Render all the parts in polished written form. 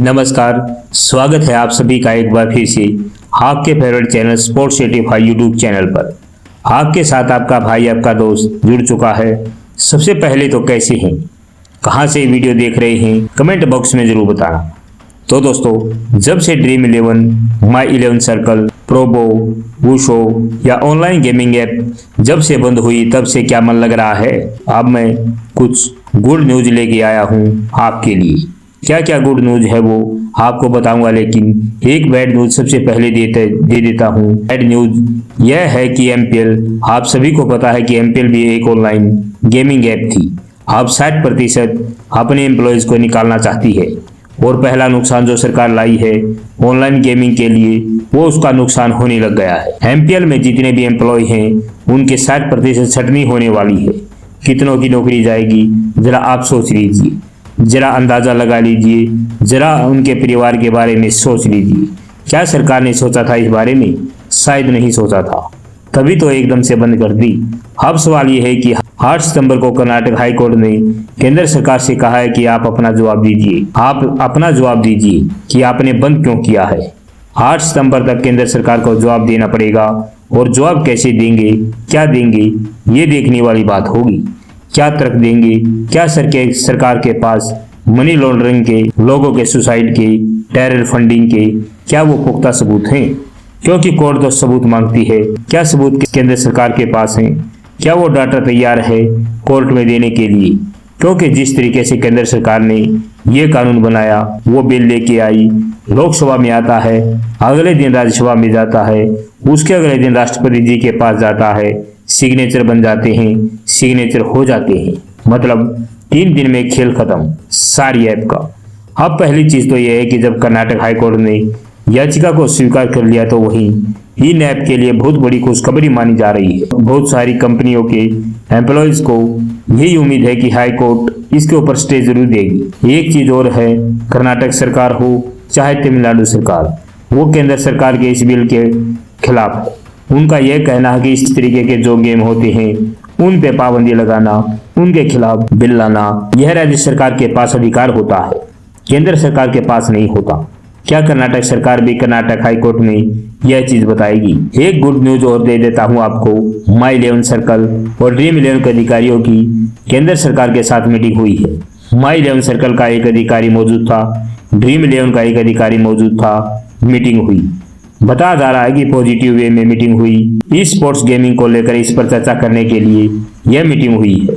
नमस्कार, स्वागत है आप सभी का एक बार फिर से आपके favourite channel sports 85 YouTube channel पर। आपके साथ आपका भाई, आपका दोस्त जुड़ चुका है। सबसे पहले तो कैसे हैं, कहां से वीडियो देख रहे हैं, कमेंट बॉक्स में जरूर बताना। तो दोस्तों, जब से ड्रीम 11, माई 11 सर्कल, प्रोबो, वूशो या ऑनलाइन गेमिंग ऐप जब से बंद हुई तब से क्या मन लग रहा है। अब मैं कुछ गुड न्यूज लेके आया हूं आपके लिए। क्या क्या गुड न्यूज है वो आपको बताऊंगा, लेकिन एक बैड न्यूज सबसे पहले दे देता हूं। बैड न्यूज यह है कि एमपीएल, आप सभी को पता है कि एमपीएल भी एक ऑनलाइन गेमिंग ऐप थी। अब 60% अपने एम्प्लॉयज को निकालना चाहती है और पहला नुकसान जो सरकार लाई है ऑनलाइन गेमिंग के लिए, वो उसका नुकसान होने लग गया है। एमपीएल में जितने भी एम्प्लॉय हैं उनके 60% छटनी होने वाली है। कितनों की नौकरी जाएगी, जरा आप सोच लीजिए, जरा अंदाजा लगा लीजिए, जरा उनके परिवार के बारे में सोच लीजिए। क्या सरकार ने सोचा था इस बारे में? शायद नहीं सोचा था, तभी तो एकदम से बंद कर दी। अब सवाल यह है कि 8 सितंबर को कर्नाटक हाई कोर्ट ने केंद्र सरकार से कहा है कि आप अपना जवाब दीजिए कि आपने बंद क्यों किया है। 8 सितंबर तक केंद्र सरकार को जवाब देना पड़ेगा, और जवाब कैसे देंगे, क्या देंगे, ये देखने वाली बात होगी। क्या तर्क देंगे, क्या सरकार के पास मनी लॉन्ड्रिंग के, लोगों के सुसाइड के, टेरर फंडिंग के क्या वो पुख्ता सबूत हैं? क्योंकि कोर्ट तो सबूत मांगती है। क्या सबूत केंद्र सरकार के पास हैं? क्या वो डाटा तैयार है कोर्ट में देने के लिए? क्योंकि जिस तरीके से केंद्र सरकार ने ये कानून बनाया, वो बिल लेके आई, लोकसभा में आता है, अगले दिन राज्यसभा में जाता है, उसके अगले दिन राष्ट्रपति जी के पास जाता है, सिग्नेचर बन जाते हैं, सिग्नेचर हो जाते हैं, मतलब 3 दिन में खेल खत्म सारी ऐप का। अब पहली चीज तो यह है कि जब कर्नाटक हाईकोर्ट ने याचिका को स्वीकार कर लिया तो वहीं इन ऐप के लिए बहुत बड़ी खुशखबरी मानी जा रही है। बहुत सारी कंपनियों के एम्प्लॉयज को यही उम्मीद है कि हाई कोर्ट इसके ऊपर स्टे जरूर देगी। एक चीज और है, कर्नाटक सरकार हो चाहे तमिलनाडु सरकार, वो केंद्र सरकार के इस बिल के खिलाफ है। उनका यह कहना है कि इस तरीके के जो गेम होते हैं उन पे पाबंदी लगाना, उनके खिलाफ बिल लाना, यह राज्य सरकार के पास अधिकार होता है, केंद्र सरकार के पास नहीं होता। क्या कर्नाटक सरकार भी कर्नाटक हाईकोर्ट में यह चीज बताएगी? एक गुड न्यूज और दे देता हूं आपको। माई 11 सर्कल और ड्रीम 11 के अधिकारियों की केंद्र सरकार के साथ मीटिंग हुई है। माई 11 सर्कल का एक अधिकारी मौजूद था, ड्रीम 11 का एक अधिकारी मौजूद था, मीटिंग हुई। बताया जा रहा है कि पॉजिटिव वे में मीटिंग हुई। स्पोर्ट्स गेमिंग को लेकर इस पर चर्चा करने के लिए यह मीटिंग हुई है।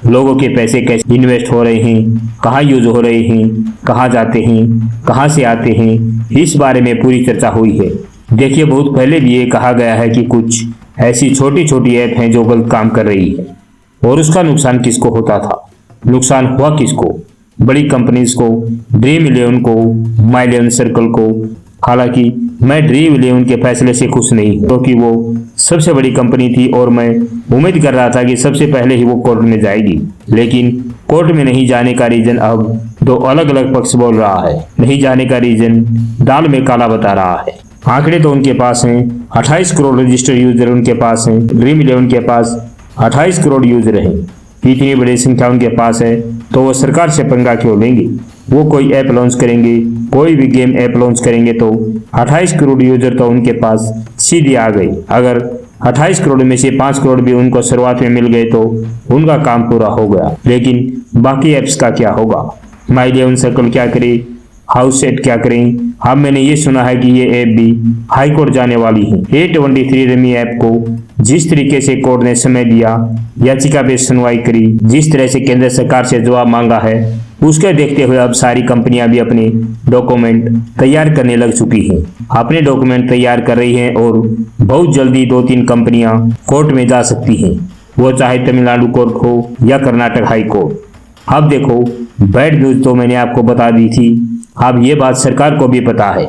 लोगों के पैसे कैसे इन्वेस्ट हो रहे हैं, कहाँ यूज हो रहे हैं, कहाँ जाते हैं, कहाँ से आते हैं, इस बारे में पूरी चर्चा हुई है। देखिए, बहुत पहले भी ये कहा गया है कि कुछ ऐसी छोटी छोटी ऐप हैं जो गलत काम कर रही है, और उसका नुकसान किसको होता था? नुकसान हुआ किसको? बड़ी कंपनीज को, ड्रीम 11 को, माई 11 सर्कल को। हालांकि मैं ड्रीम 11 के फैसले से खुश नहीं हूँ, क्योंकि वो सबसे बड़ी कंपनी थी और मैं उम्मीद कर रहा था कि सबसे पहले ही वो कोर्ट में जाएगी। लेकिन कोर्ट में नहीं जाने का रीजन अब 2 अलग अलग पक्ष बोल रहा है। नहीं जाने का रीजन दाल में काला बता रहा है। आंकड़े तो उनके पास हैं, 28 करोड़ रजिस्टर्ड यूजर उनके पास हैं। ड्रीम 11 के पास 28 करोड़ यूजर हैं। इतनी बड़ी संख्या उनके पास है तो वो सरकार से पंगा क्यों लेंगे? वो कोई ऐप लॉन्च करेंगे, कोई भी गेम ऐप लॉन्च करेंगे तो 28 करोड़ यूजर तो उनके पास सीधे आ गए। अगर 28 करोड़ में से 5 करोड़ भी उनको शुरुआत में मिल गए तो उनका काम पूरा हो गया। लेकिन बाकी ऐप्स का क्या होगा? माई 11 सर्कल क्या करे, हाउस सेट क्या करें? अब मैंने ये सुना है कि ये ऐप भी हाई कोर्ट जाने वाली है। A23 रमी ऐप को जिस तरीके से कोर्ट ने समय दिया, याचिका पे सुनवाई करी, जिस तरह से केंद्र सरकार से जवाब मांगा है, उसके देखते हुए अब सारी कंपनियां भी अपने डॉक्यूमेंट तैयार करने लग चुकी हैं। अपने डॉक्यूमेंट तैयार कर रही हैं और बहुत जल्दी 2-3 कंपनियां कोर्ट में जा सकती हैं, वो चाहे तमिलनाडु कोर्ट हो या कर्नाटक हाई कोर्ट। अब देखो, बैड न्यूज तो मैंने आपको बता दी थी। अब ये बात सरकार को भी पता है,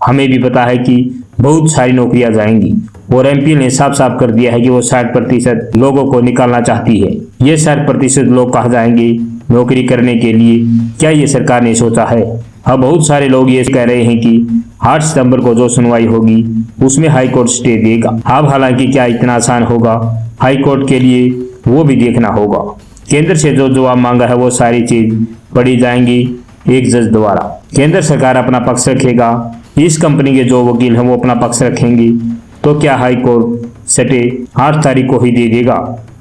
हमें भी पता है कि बहुत सारी नौकरियां जाएंगी, और एमपी ने साफ साफ कर दिया है कि वो 60% लोगों को निकालना चाहती है। ये 60% लोग कहाँ जाएंगे नौकरी करने के लिए? क्या ये सरकार ने सोचा है? अब बहुत सारे लोग ये कह रहे हैं कि 8 सितंबर को जो सुनवाई होगी उसमें हाई कोर्ट स्टे देगा। अब हालांकि क्या इतना आसान होगा हाई कोर्ट के लिए, वो भी देखना होगा। केंद्र से जो जवाब मांगा है वो सारी चीज पढ़ी जाएंगी एक जज द्वारा। केंद्र सरकार अपना पक्ष रखेगा, इस कंपनी के जो वकील हैं वो अपना पक्ष रखेंगे, तो क्या हाई कोर्ट सटे 8 तारीख को ही दे देगा?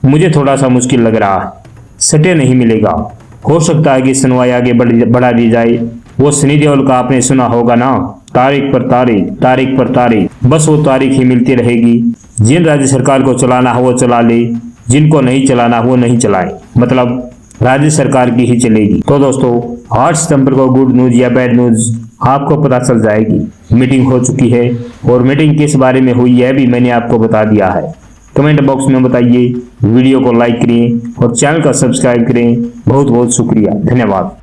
मुझे थोड़ा सा मुश्किल लग रहा है। सटे नहीं मिलेगा। हो सकता है कि सुनवाई आगे बढ़ा दी जाए। वो सनी देओल का आपने सुना होगा ना, तारीख पर तारीख, तारीख पर तारीख, बस वो तारीख ही मिलती रहेगी। जिन राज्य सरकार को चलाना है वो चला ले, जिनको नहीं चलाना वो नहीं चलाए, मतलब राज्य सरकार की ही चलेगी। तो दोस्तों 8 सितंबर को गुड न्यूज या बैड न्यूज आपको पता चल जाएगी। मीटिंग हो चुकी है और मीटिंग किस बारे में हुई यह भी मैंने आपको बता दिया है। कमेंट बॉक्स में बताइए, वीडियो को लाइक करें और चैनल का सब्सक्राइब करें। बहुत बहुत शुक्रिया, धन्यवाद।